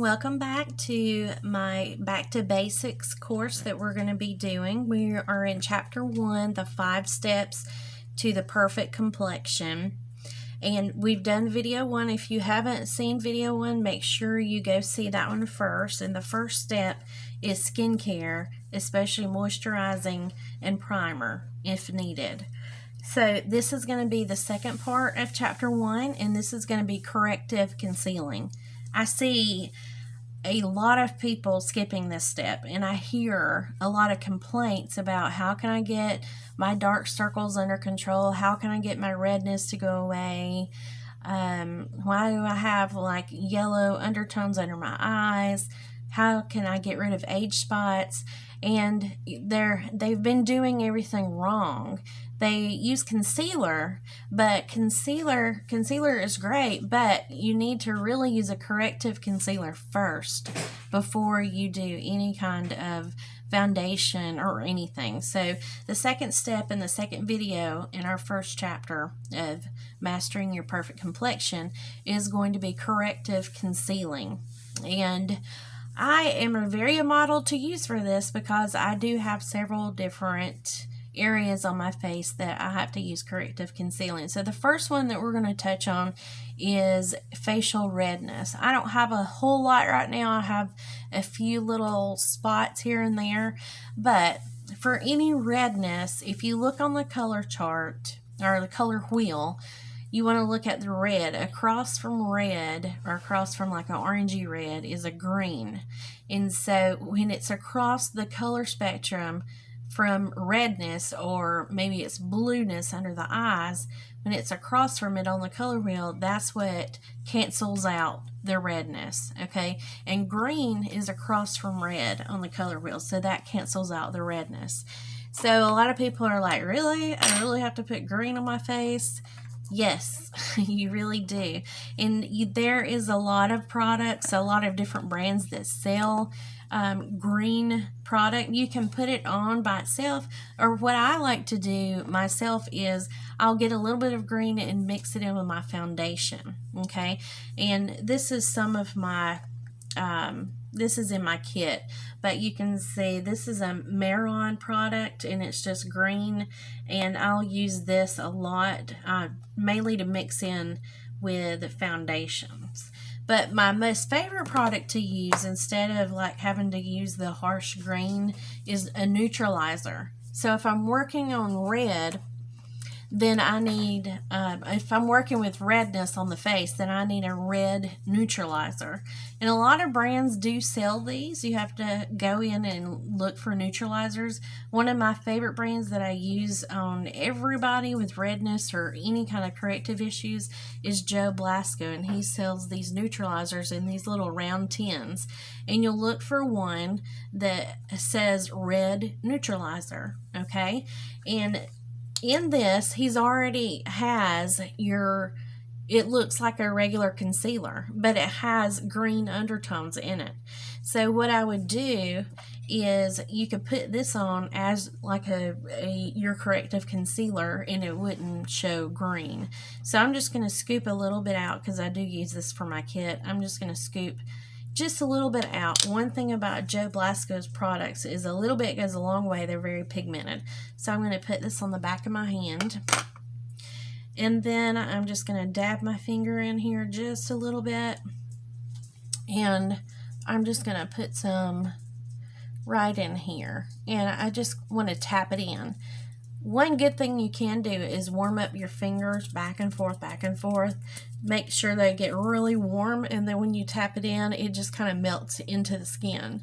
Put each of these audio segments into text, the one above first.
welcome back to my Back to Basics course that we're going to be doing. We are in Chapter 1, the 5 steps to the perfect complexion. And we've done video 1. If you haven't seen video 1, make sure you go see that one first. And the first step is skincare, especially moisturizing and primer if needed. So this is going to be the second part of Chapter 1, and this is going to be corrective concealing. I see a lot of people skipping this step, and I hear a lot of complaints about how can I get my dark circles under control, how can I get my redness to go away, why do I have like yellow undertones under my eyes, how can I get rid of age spots, and they've been doing everything wrong. They use concealer, but concealer is great, but you need to really use a corrective concealer first before you do any kind of foundation or anything. So the second step in the second video in our first chapter of Mastering Your Perfect Complexion is going to be corrective concealing. And I am a very model to use for this because I do have several different areas on my face that I have to use corrective concealing. So the first one that we're going to touch on is facial redness. I don't have a whole lot right now. I have a few little spots here and there, but for any redness, if you look on the color chart or the color wheel, you want to look at the red. Across from red, or across from like an orangey red, is a green. And so when it's across the color spectrum from redness, or maybe it's blueness under the eyes, when it's across from it on the color wheel, that's what cancels out the redness, okay? And green is across from red on the color wheel, so that cancels out the redness. So a lot of people are like, really? I really have to put green on my face? Yes, you really do. And there is a lot of products, a lot of different brands that sell green product. You can put it on by itself, or what I like to do myself is I'll get a little bit of green and mix it in with my foundation, okay? And this is some of my this is in my kit, but you can see this is a Maron product and it's just green, and I'll use this a lot, mainly to mix in with foundations. But my most favorite product to use, instead of like having to use the harsh green, is a neutralizer. So if I'm working on red, then I need, if I'm working with redness on the face, then I need a red neutralizer. And a lot of brands do sell these. You have to go in and look for neutralizers. One of my favorite brands that I use on everybody with redness or any kind of corrective issues is Joe Blasco, and he sells these neutralizers in these little round tins. And you'll look for one that says red neutralizer, okay? And in this, he's already has your, it looks like a regular concealer, but it has green undertones in it. So what I would do is you could put this on as like your corrective concealer, and it wouldn't show green. So I'm just going to scoop a little bit out because I do use this for my kit. I'm just going to scoop just a little bit out. One thing about Joe Blasco's products is a little bit goes a long way. They're very pigmented. So I'm going to put this on the back of my hand. And then I'm just going to dab my finger in here just a little bit. And I'm just going to put some right in here. And I just want to tap it in. One good thing you can do is warm up your fingers back and forth, back and forth. Make sure they get really warm, and then when you tap it in, it just kind of melts into the skin.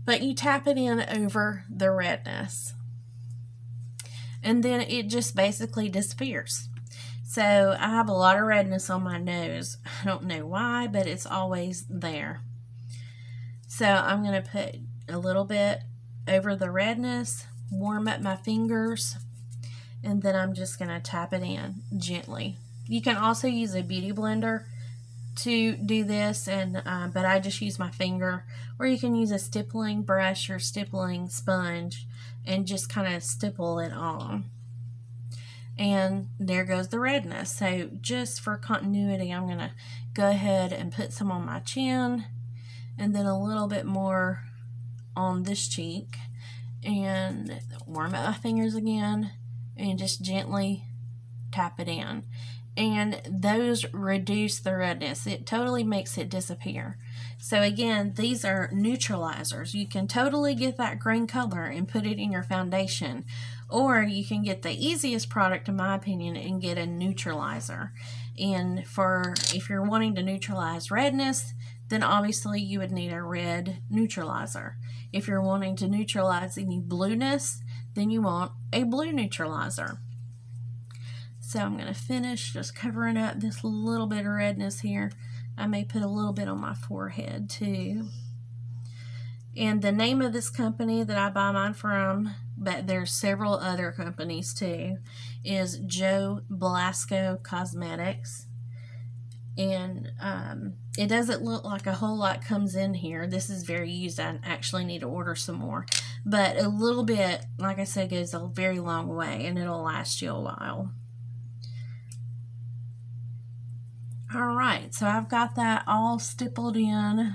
But you tap it in over the redness, and then it just basically disappears. So I have a lot of redness on my nose. I don't know why, but it's always there. So I'm going to put a little bit over the redness, warm up my fingers, and then I'm just going to tap it in gently. You can also use a beauty blender to do this, and but I just use my finger, or you can use a stippling brush or stippling sponge and just kind of stipple it on. And there goes the redness. So just for continuity, I'm going to go ahead and put some on my chin, and then a little bit more on this cheek, and warm up my fingers again and just gently tap it in. And those reduce the redness. It totally makes it disappear. So again, these are neutralizers. You can totally get that green color and put it in your foundation, or you can get the easiest product, in my opinion, and get a neutralizer. And if you're wanting to neutralize redness, then obviously you would need a red neutralizer. If you're wanting to neutralize any blueness, then you want a blue neutralizer. So I'm going to finish just covering up this little bit of redness here. I may put a little bit on my forehead too. And the name of this company that I buy mine from, but there's several other companies too, is Joe Blasco Cosmetics. And it doesn't look like a whole lot comes in here. This is very used. I actually need to order some more. But a little bit, like I said, goes a very long way, and it'll last you a while. Alright, so I've got that all stippled in.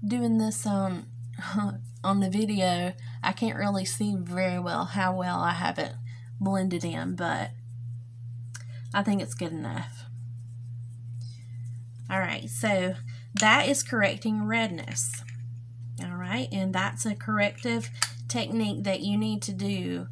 Doing this on the video, I can't really see very well how well I have it blended in, but I think it's good enough. Alright, so that is correcting redness. Alright, and that's a corrective technique that you need to do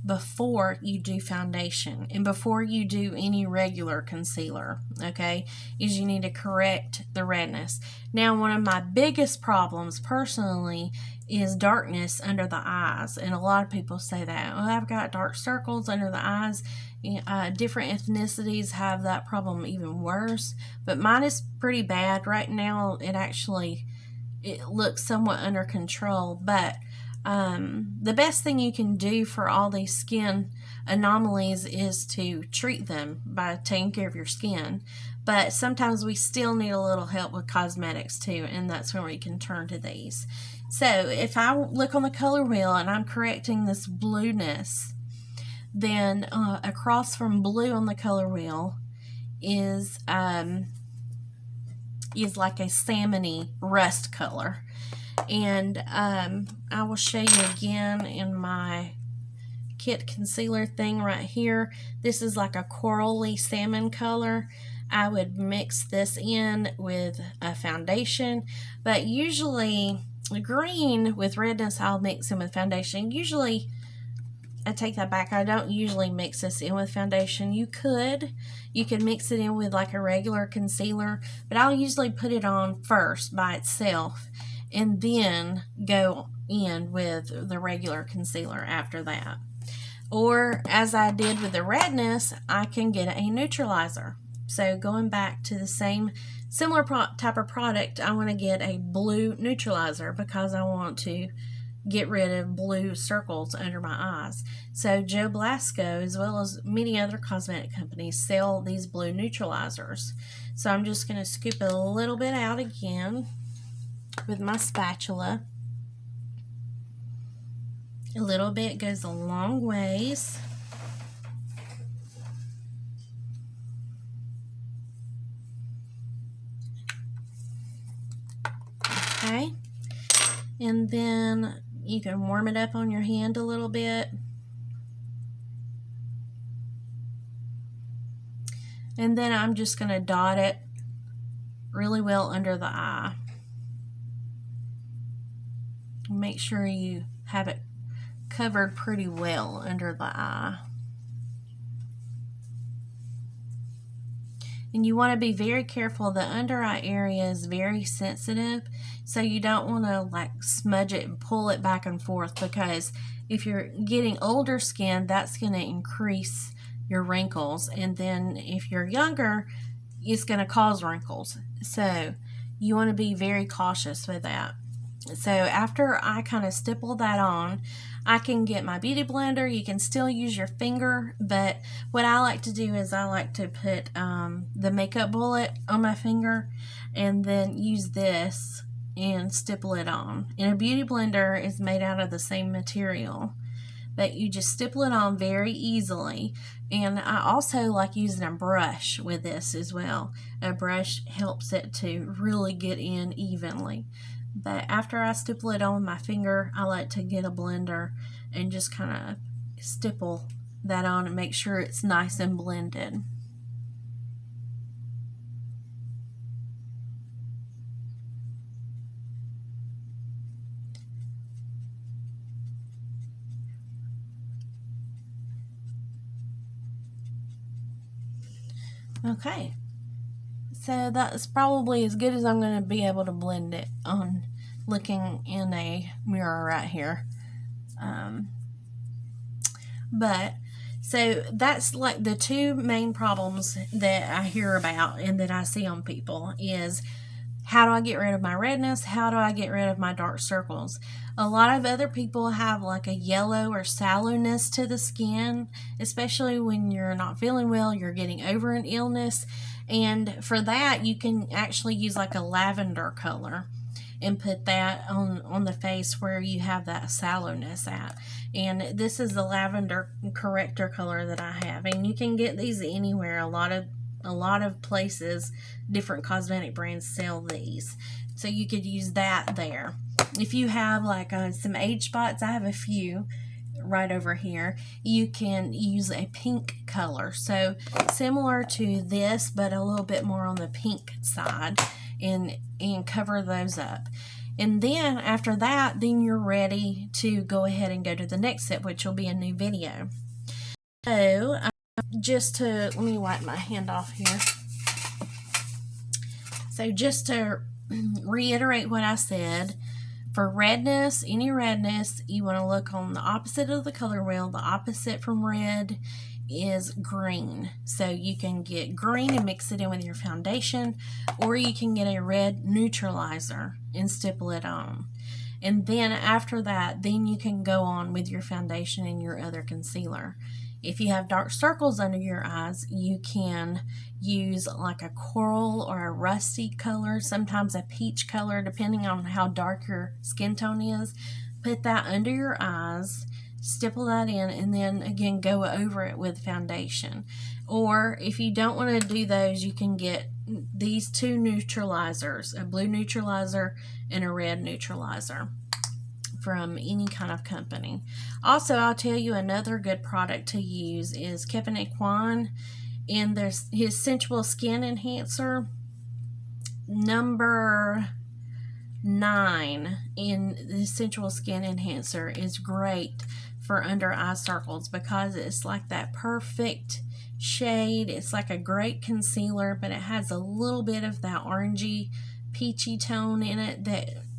before you do foundation and before you do any regular concealer, okay, is you need to correct the redness. Now, one of my biggest problems personally is darkness under the eyes, and a lot of people say that, oh, I've got dark circles under the eyes. Different ethnicities have that problem even worse, but mine is pretty bad right now. It looks somewhat under control, but the best thing you can do for all these skin anomalies is to treat them by taking care of your skin. But sometimes we still need a little help with cosmetics too, and that's when we can turn to these. So if I look on the color wheel and I'm correcting this blueness, then across from blue on the color wheel is like a salmony rust color. And I will show you again in my kit concealer thing right here. This is like a corally salmon color. I would mix this in with a foundation, but usually green with redness I'll mix in with foundation. Usually, I take that back, I don't usually mix this in with foundation. You could mix it in with like a regular concealer, but I'll usually put it on first by itself and then go in with the regular concealer after that. Or as I did with the redness, I can get a neutralizer. So going back to the similar type of product, I want to get a blue neutralizer because I want to get rid of blue circles under my eyes. So Joe Blasco, as well as many other cosmetic companies, sell these blue neutralizers. So I'm just going to scoop it a little bit out again with my spatula. A little bit goes a long ways. Okay, and then you can warm it up on your hand a little bit. And then I'm just going to dot it really well under the eye. Make sure you have it covered pretty well under the eye. And you want to be very careful. The under eye area is very sensitive, so you don't want to like smudge it and pull it back and forth, because if you're getting older skin, that's going to increase your wrinkles, and then if you're younger, it's going to cause wrinkles. So you want to be very cautious with that. So after I kind of stipple that on, I can get my beauty blender. You can still use your finger, but what I like to do is I like to put the makeup bullet on my finger and then use this and stipple it on. And a beauty blender is made out of the same material, but you just stipple it on very easily. And I also like using a brush with this as well. A brush helps it to really get in evenly. But after I stipple it on with my finger, I like to get a blender and just kind of stipple that on and make sure it's nice and blended. Okay, so that's probably as good as I'm going to be able to blend it on looking in a mirror right here. But so that's like the two main problems that I hear about and that I see on people is, how do I get rid of my redness? How do I get rid of my dark circles? A lot of other people have like a yellow or sallowness to the skin, especially when you're not feeling well, you're getting over an illness. And for that, you can actually use like a lavender color and put that on the face where you have that sallowness at. And this is the lavender corrector color that I have. And you can get these anywhere. A lot of places, different cosmetic brands sell these. So you could use that there. If you have like some age spots, I have a few right over here, you can use a pink color. So similar to this, but a little bit more on the pink side, and cover those up. And then after that, then you're ready to go ahead and go to the next step, which will be a new video. So let me wipe my hand off here. So just to reiterate what I said, for redness, any redness, you want to look on the opposite of the color wheel. The opposite from red is green. So you can get green and mix it in with your foundation, or you can get a red neutralizer and stipple it on. And then after that, then you can go on with your foundation and your other concealer. If you have dark circles under your eyes, you can use like a coral or a rusty color, sometimes a peach color, depending on how dark your skin tone is. Put that under your eyes, stipple that in, and then again go over it with foundation. Or if you don't want to do those, you can get these two neutralizers, a blue neutralizer and a red neutralizer from any kind of company. Also, I'll tell you another good product to use is Kevin Aquan, and there's his Sensual Skin Enhancer number 9 in the Sensual Skin Enhancer is great for under eye circles because it's like that perfect shade. It's like a great concealer, but it has a little bit of that orangey peachy tone in it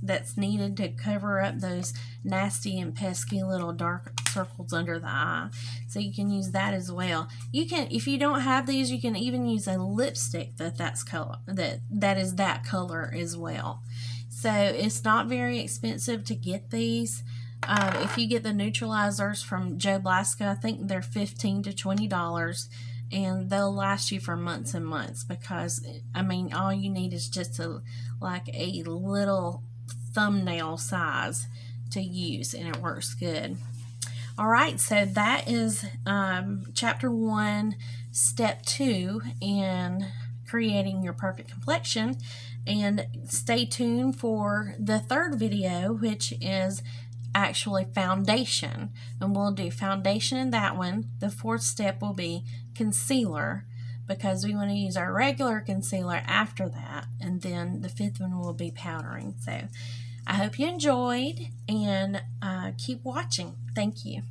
that's needed to cover up those nasty and pesky little dark circles under the eye. So you can use that as well. You can, if you don't have these, you can even use a lipstick that's color that is that color as well. So it's not very expensive to get these. If you get the neutralizers from Joe Blaska, I think they're $15 to $20, and they'll last you for months and months because, I mean, all you need is just like a little thumbnail size to use, and it works good. All right, so that is chapter 1, step 2 in creating your perfect complexion. And stay tuned for the third video, which is actually foundation, and we'll do foundation in that one. The fourth step will be concealer, because we want to use our regular concealer after that, and then the fifth one will be powdering. So I hope you enjoyed, and keep watching. Thank you.